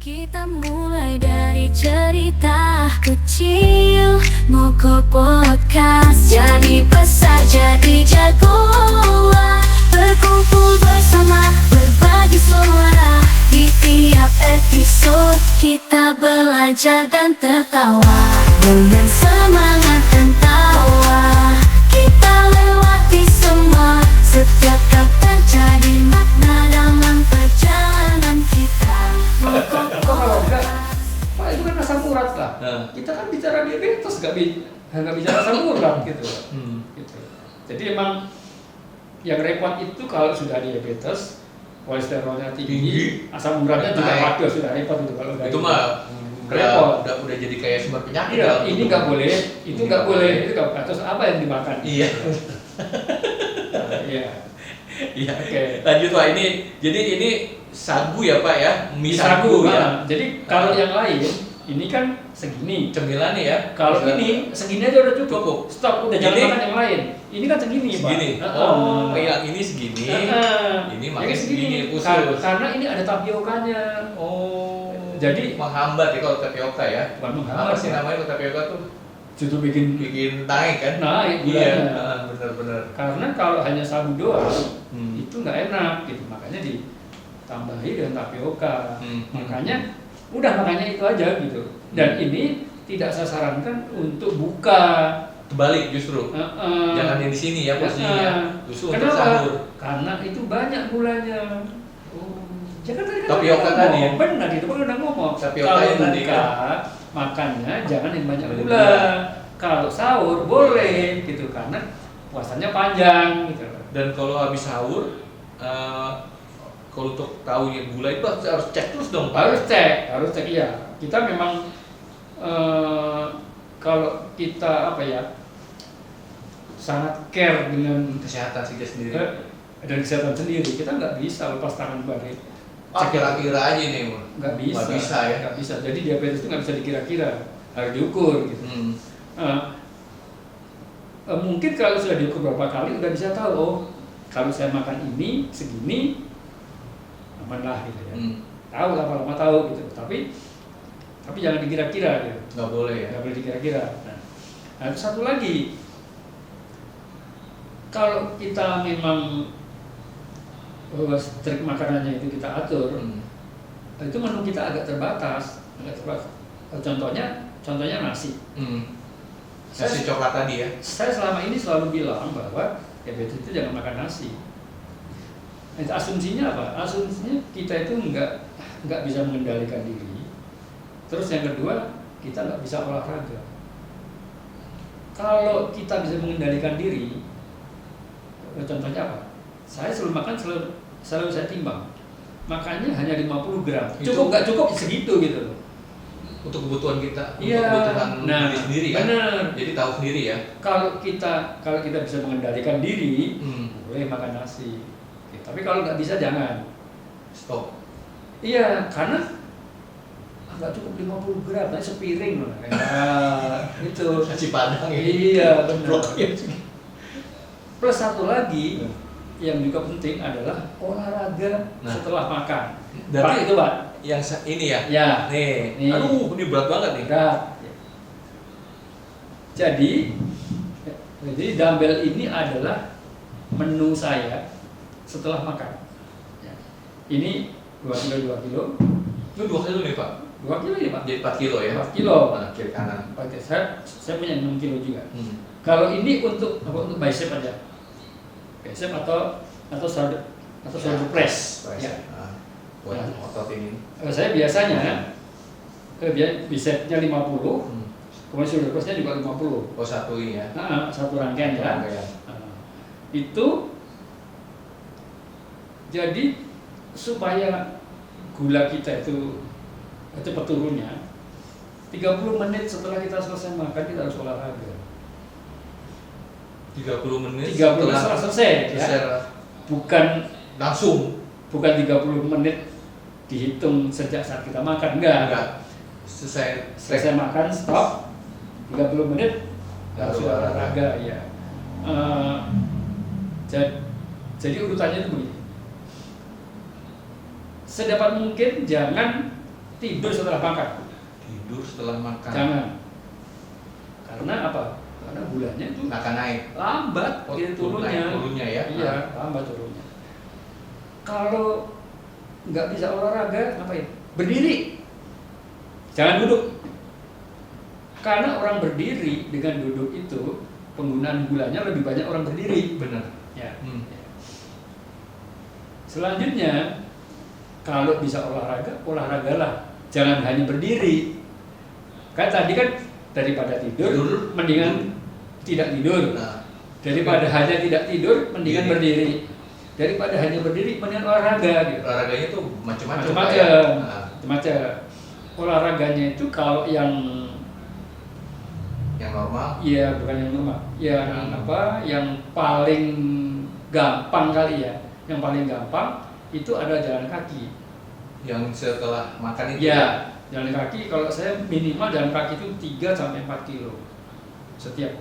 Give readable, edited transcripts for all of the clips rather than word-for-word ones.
Kita mulai dari cerita kecil, mogok podcast, jadi besar, jadi jagoan. Berkumpul bersama, berbagi suara. Di tiap episode kita belajar dan tertawa. Dengan semangat dan tawa, kita lewati semua. Setiap kata jadi makna dalam perjalanan kita. Mogok Kalau enggak, podcast. Pak itu kan asam urat lah. Kita kan bicara diabetes, nggak bicara asam urat gitu. Gitu. Jadi emang yang repot itu kalau sudah diabetes, kolesterolnya tinggi, asam uratnya juga naik. waduh sudah repot itu kalau udah Itu gitu. mah repot. udah jadi kayak sumber penyakit. Iya, kalau ini gitu. nggak boleh, itu Ini nggak boleh, boleh. itu nggak boleh. Terus apa yang dimakan? Iya. Iya. Iya. Oke. Lanjut Pak, jadi ini sagu ya Pak ya, mie Sagu sagu ya. ya. Jadi kalau yang lain, ini kan segini. Cemilan nih ya. Kalau Bisa- ini segini aja udah cukup. Cukup. Stop, udah jangan Ini- makan yang lain. Ini kan segini, Pak. segini. Oh, yang ini segini. Ini makan segini khusus. Karena ini ada tapiokanya. Oh. Jadi menghambat ya kalau tapioka ya. bukan menghambat Apa sih Pak. namanya kalau tapioka tuh? Justru bikin Bikin naik kan? naik Iya, gulanya. benar-benar. Karena kalau hanya sagu doang, Hmm. itu nggak enak gitu. Makanya ditambahi dengan tapioka. Makanya makanya itu aja gitu. Dan ini tidak saya sarankan untuk buka. Terbalik justru. Jangan yang di sini ya posisinya. Justru untuk Kenapa? sahur. Karena itu banyak gulanya. Jangan tadi kan Tapioka udah tadi ngomong. ya? Benar itu kan udah ngomong. Tapioka Kalau yang tadi buka, makannya jangan yang banyak Banyak gula. gula. Kalau sahur boleh gitu karena puasanya panjang gitu. Dan kalau habis sahur, kalau untuk tahu yang gula itu harus cek terus dong Pak. Harus cek iya. Kita memang kalau kita sangat care dengan Kesehatan kita sendiri. dan kesehatan sendiri, kita nggak bisa lepas tangan dari Kira-kira aja nih, Mun. nggak bisa. Nggak bisa ya. Nggak bisa. Jadi diabetes itu nggak bisa dikira-kira, harus diukur gitu. Mungkin kalau sudah diukur beberapa kali udah bisa tahu, oh kalau saya makan ini segini aman lah gitu ya. Tahu lama-lama tahu gitu. Tapi jangan dikira-kira gitu. Nggak boleh ya. Nggak boleh dikira-kira. Nah, itu satu lagi. Kalau kita memang trik makanannya itu kita atur, itu menu kita agak terbatas. Contohnya nasi. Nasi coklat tadi ya. Saya selama ini selalu bilang bahwa diabetes itu jangan makan nasi. Itu asumsinya apa? Asumsinya kita itu nggak bisa mengendalikan diri. Terus yang kedua, kita nggak bisa olahraga. Kalau kita bisa mengendalikan diri, contohnya apa? Saya sebelum makan selalu saya timbang. Makannya hanya 50 gram. Cukup nggak cukup segitu gitu loh. Untuk kebutuhan kita, Iya. untuk kebutuhan Nah, diri sendiri kan. benar. Jadi tahu sendiri ya. Kalau kita bisa mengendalikan diri, boleh makan nasi. Tapi kalau nggak bisa jangan. Stop. Iya, karena nggak cukup 50 gram, tapi sepiring loh. Itu. Nasi padang ya. Iya, benar. Blok ya. Plus satu lagi yang juga penting adalah olahraga setelah makan. Berarti Pak, itu Pak. Yang ini ya. Ya. Nih. Aduh, ini berat banget nih. Berat. Jadi dumbbell ini adalah menu saya setelah makan. Ya. Ini 2 kilo. Ini 2 kilo nih Pak. 2 kilo ya Pak? Jadi 4 kilo ya. 4 kilo. Nah, kiri kanan. Oke, saya punya 6 kilo juga. Kalau ini untuk bicep aja. Bicep atau shoulder press. Ya. Buat otot ini. Saya biasanya bicepnya 50, kemudian shoulder pressnya juga 50. Oh, satu ini ya. Satu rangkaian ya. Rangkaian. Itu jadi supaya gula kita itu cepat turunnya, 30 menit setelah kita selesai makan kita harus olahraga. 30 menit 30 menit setelah selesai ya. Bukan 30 menit dihitung sejak saat kita makan, enggak. Selesai makan stop 30 menit harus olahraga ya. Jadi urutannya itu begini. Sedapat mungkin jangan tidur setelah makan. Tidur setelah makan. Jangan. Karena apa? Karena gulanya itu Akan naik. lambat gitu turunnya. Naik turunnya ya. Iya, lambat turunnya. Kalau nggak bisa olahraga, ngapain? Berdiri. Jangan duduk. Karena orang berdiri dengan duduk itu penggunaan gulanya lebih banyak orang berdiri. Benar. Ya. Selanjutnya, kalau bisa olahraga, olahragalah. Jangan hanya berdiri. Kan tadi kan daripada tidur, mendingan tidak tidur. Nah, Daripada hanya tidak tidur, mendingan berdiri. Daripada hanya berdiri, mendingan olahraga. Gitu. olahraganya tuh macam-macam. Macam-macam. Olahraganya itu kalau yang normal. Iya, bukan yang normal. Yang apa? Yang paling gampang kali ya. Yang paling gampang itu ada jalan kaki. Yang setelah makan itu. Ya, jalan kaki kalau saya minimal jalan kaki itu 3 sampai 4 kilo. Setiap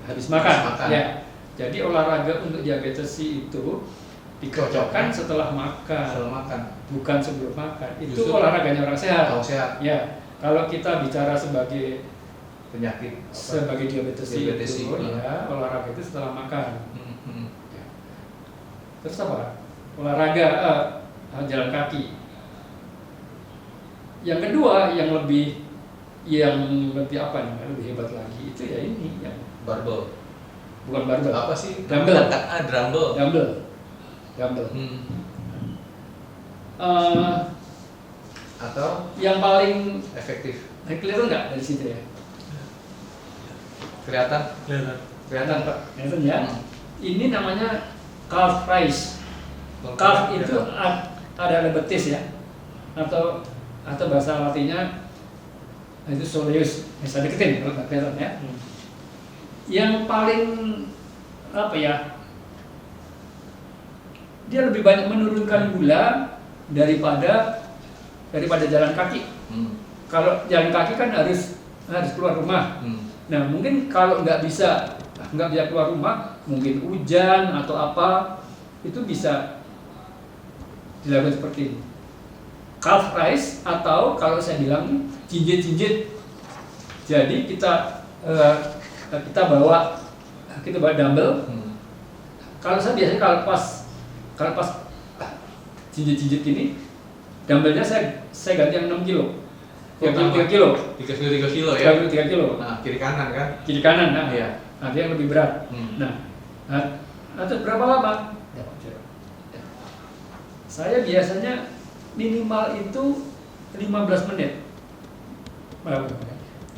habis makan. Ya. Jadi olahraga untuk diabetes itu dicocokkan setelah makan. Bukan sebelum makan. Itu Justru olahraganya orang sehat. Kalau sehat. Ya. Kalau kita bicara sebagai Penyakit. sebagai diabetes itu, ya. ya olahraga itu setelah makan. Ya. Terus apa? Olahraga jalan kaki. Yang kedua yang lebih apa nih? Lebih hebat lagi itu ya ini yang Barbel. bukan barbel. Apa sih? Dumbbell. Dumbbell. Dumbbell. Atau Yang paling efektif. kelihatan nggak dari situ ya? Kelihatan. Kelihatan Pak. Kelihatan ya. Ini namanya calf raise. Calf itu ada betis ya, atau bahasa Latinnya itu soleus. Bisa deketin kalau nggak kelihatan ya. Yang paling apa ya? Dia lebih banyak menurunkan gula daripada jalan kaki. Kalau jalan kaki kan harus keluar rumah. Nah mungkin kalau nggak bisa keluar rumah, mungkin hujan atau apa, itu bisa dilakukan seperti ini. Calf raise atau kalau saya bilang jinjit. Jadi kita bawa dumbbell. Kalau saya biasanya kalau pas jinjit ini, dumbbellnya saya ganti yang 6 kilo. 3 kilo. 3 kilo ya. 3 kilo. Nah, kiri kanan kan? Kiri kanan, nah. Iya. Nah, dia yang lebih berat. Nah, berapa lama? Saya biasanya minimal itu 15 menit.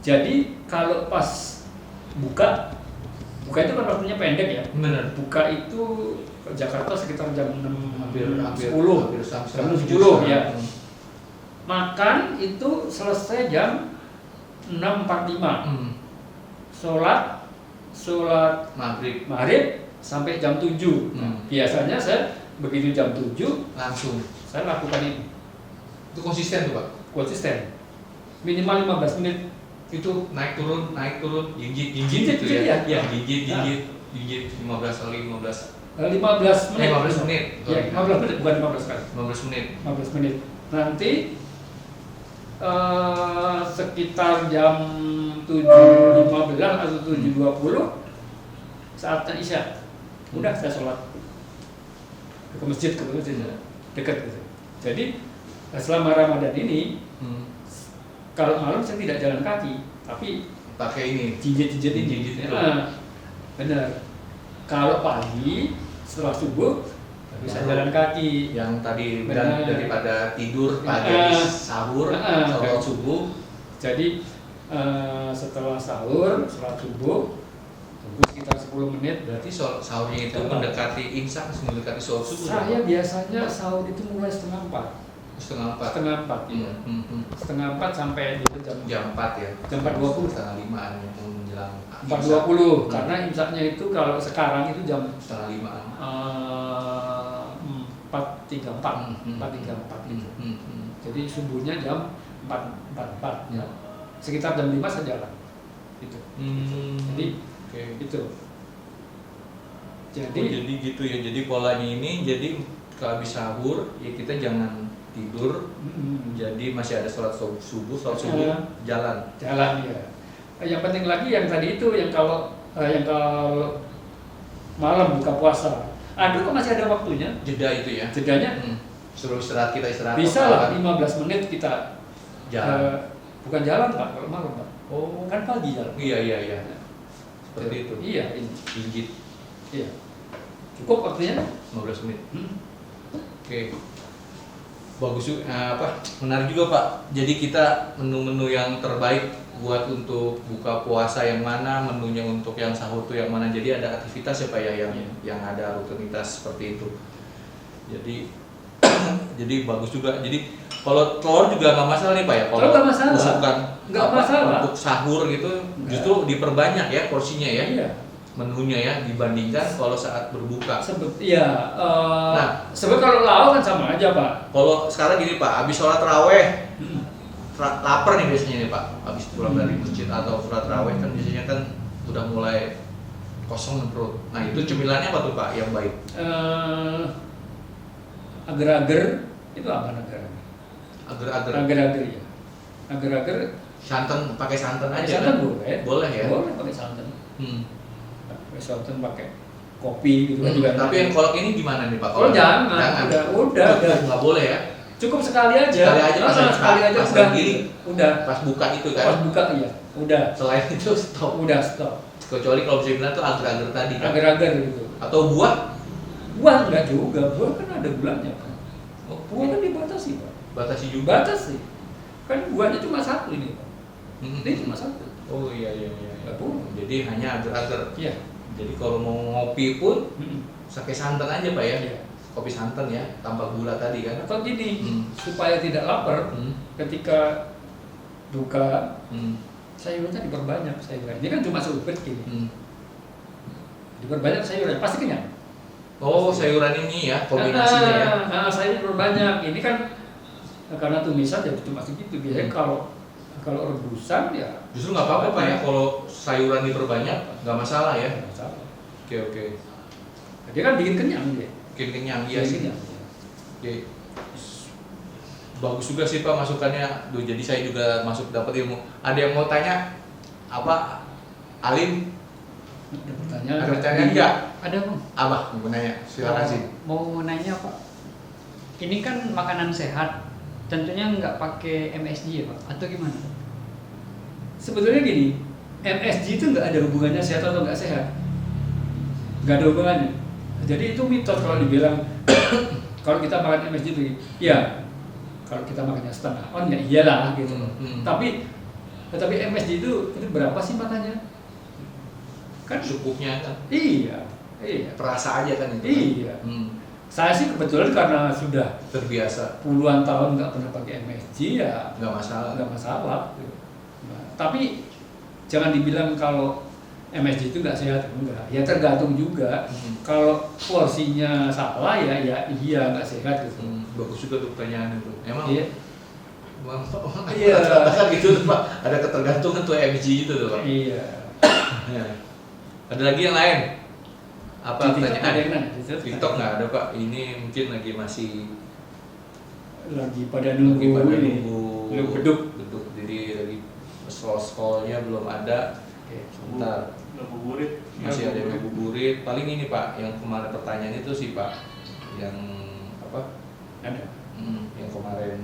Jadi kalau pas buka itu kan waktunya pendek ya. Benar. Buka itu Jakarta sekitar jam 6, hampir 10, jam 10 ya. Makan itu selesai jam 6.45. Sholat maghrib sampai jam 7. Biasanya saya begitu jam 7 langsung saya lakukan ini. Itu konsisten tuh Pak? Konsisten. Minimal 15 menit. Itu naik turun, jinjit Jinjit, gitu ya? iya. Jinjit 15 kali 15 15 menit. 15 menit. Ya, 15 menit bukan 15 kali. 15 menit. Nanti sekitar jam 7.15 atau 7.20 saatnya Isya. Udah saya sholat ke masjid dekat gitu. Jadi selama Ramadan ini kalau malam saya tidak jalan kaki, tapi pakai ini jinjit ini. Benar. Kalau pagi setelah subuh bisa jalan kaki. Yang tadi daripada tidur pagi sahur sholat subuh. Jadi setelah sahur, sholat subuh tunggu sekitar 10 menit. Berarti sahurnya itu mendekati imsak, mendekati sholat subuh. Saya biasanya sahur itu mulai setengah 4. Setengah 4 Iya. Setengah 4 sampai jam 4 ya. Jam 4.20. Setengah 5 menjelang 4.20 karena imsaknya itu kalau sekarang itu jam setengah 4.34 gitu. Jadi subuhnya jam 4.44 ya. Sekitar jam 5 saya jalan gitu. Jadi itu. Jadi gitu ya. Jadi polanya ini, jadi kalau habis sahur ya kita jangan tidur, jadi masih ada sholat subuh jalan ya. Yang penting lagi yang tadi itu yang kalau malam buka puasa, aduh masih ada waktunya. Jeda itu ya. Jedanya suruh istirahat, kita istirahat. Bisa lah 15 menit kita jalan. Bukan jalan Pak, kalau malam Pak. Oh, Kan pagi jalan. Iya. Seperti itu. Iya, ini. Pijit. Iya. Cukup waktunya 15 menit. Oke. Bagus menarik juga Pak. Jadi kita menu-menu yang terbaik buat untuk buka puasa yang mana, menunya untuk yang sahur tuh yang mana. Jadi ada aktivitas ya Pak ya yang ada rutinitas seperti itu. Jadi bagus juga. Jadi kalau telur juga nggak masalah nih Pak ya. Kalau usukan nggak masalah untuk sahur gitu, justru diperbanyak ya porsinya ya. Iya. Menunya ya dibandingkan kalau saat berbuka. Sebab kalau lauk kan sama aja Pak. Kalau sekarang gini Pak, habis sholat raweh, lapar nih biasanya nih Pak, habis pulang dari masjid atau sholat raweh kan biasanya kan udah mulai kosong perut. Nah itu cemilannya apa tuh Pak yang baik? Agar-agar itu apa agar-agar? Agar-agar ya. Agar-agar santan, pakai santan aja santan kan? Boleh ya? Boleh pakai santan. Pakai santan, pakai kopi gitu kan juga. Tapi yang kolak ini gimana nih Pak? Oh jangan. Udah. Nggak boleh ya? Cukup sekali aja. Sekali aja udah. Pas buka itu kan? Pas buka iya. Udah. Selain itu stop. Udah stop. Kecuali kalau bisa bilang tuh agar-agar tadi kan? Agar-agar gitu. Atau buah? Buah enggak juga. Buah kan ada gulanya Pak. Buah kan dibatasi Pak. Batasi juga? Batasi. Kan buahnya cuma satu ini Pak. Ini cuma satu. Oh iya. Nggak boleh. Jadi hanya agar-agar. Iya. Jadi kalau mau ngopi pun pakai santan aja Pak ya. Iya. Kopi santan ya, tanpa gula tadi kan. Atau gini, supaya tidak lapar ketika buka sayurnya diperbanyak sayuran. Ini kan cuma seupet gini. Diperbanyak sayuran pasti kenyang. Oh, sayuran ini ya kombinasinya ya. Sayur diperbanyak. Ini kan karena tumisan jadi cuma segitu. Biasanya kalau rebusan ya justru nggak apa-apa Pak ya kalau sayuran diperbanyak, nggak masalah ya. Nggak masalah. Oke. Dia kan bikin kenyang dia. Bikin kenyang iya sih. Oke. Bagus juga sih Pak masukannya. Jadi saya juga dapat ilmu. Ada yang mau tanya apa? Alim? Ada pertanyaan enggak? Ada Bang. Apa mau nanya? Silakan sih. Mau nanya Pak. Ini kan makanan sehat. Tentunya nggak pakai MSG ya Pak? Atau gimana? Sebetulnya gini, MSG itu nggak ada hubungannya sehat atau nggak sehat. Nggak ada hubungannya. Jadi itu mitos kalau dibilang kalau kita makan MSG itu, ya kalau kita makannya setengah on ya iyalah gitu. Tapi MSG itu berapa sih makannya? Kan cukupnya kan? Iya. Terasa aja kan itu. Iya. Saya sih kebetulan karena sudah terbiasa puluhan tahun nggak pernah pakai MSG ya nggak masalah. Nah, tapi jangan dibilang kalau MSG itu nggak sehat, enggak. Ya tergantung juga. Kalau porsinya salah ya iya nggak sehat gitu. Bagus juga tuh pertanyaan itu. Emang? Iya. Iya. Kan gitu tuh Pak. Ada ketergantungan tuh MSG itu tuh Pak. Iya. Ada lagi yang lain? Apa pertanyaan? TikTok nggak ada Pak. Ini mungkin masih pada nunggu beduk. Jadi lagi scroll-scrollnya belum ada. Sebentar. Masih ada yang ngabuburit. Paling ini Pak, yang kemarin pertanyaan itu sih Pak, yang apa? Ada. Yang kemarin.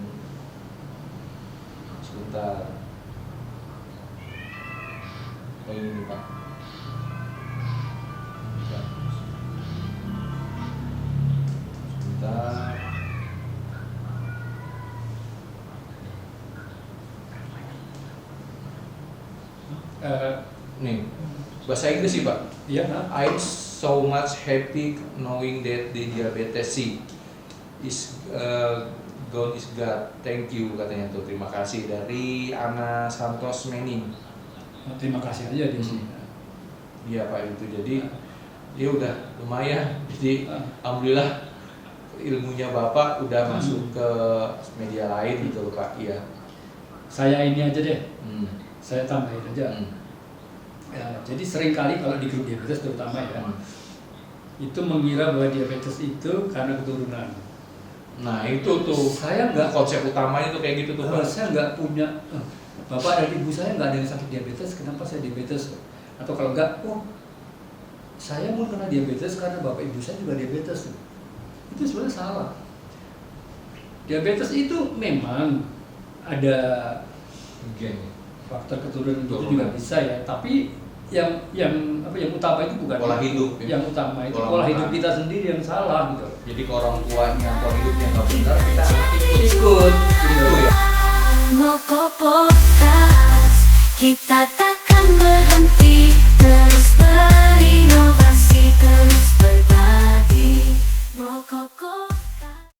Sebentar. Oh ini Pak. Sebentar. Nih, bahasa Inggris sih Pak. Iya. I'm so much happy knowing that the diabetes C is God is God. Thank you katanya tuh. Terima kasih dari Ana Santos Menin. Terima kasih aja di sini. Iya Pak itu. Jadi ya udah lumayan. Jadi alhamdulillah ilmunya Bapak udah masuk ke media lain gitu loh Pak. Iya. Saya ini aja deh. Saya tambahin aja. Ya, jadi seringkali kalau di grup diabetes terutama ya, itu mengira bahwa diabetes itu karena keturunan. Nah itu tuh Saya nggak- konsep utamanya tuh kayak gitu tuh Pak. Saya nggak punya bapak dan ibu saya nggak ada yang sakit diabetes, kenapa saya diabetes? Atau kalau nggak, oh saya mau kena diabetes karena bapak ibu saya juga diabetes. Itu sebenarnya salah. Diabetes itu memang ada Gen. faktor keturunan itu Turunan. juga bisa ya, tapi yang utama itu bukan Pola itu. hidup, ya. Yang utama itu Pola pola makan. hidup kita sendiri yang salah gitu. Jadi ke orang tuanya pola hidupnya nggak benar, kita ikut gitu ya. Moko Podcast, kita takkan berhenti terus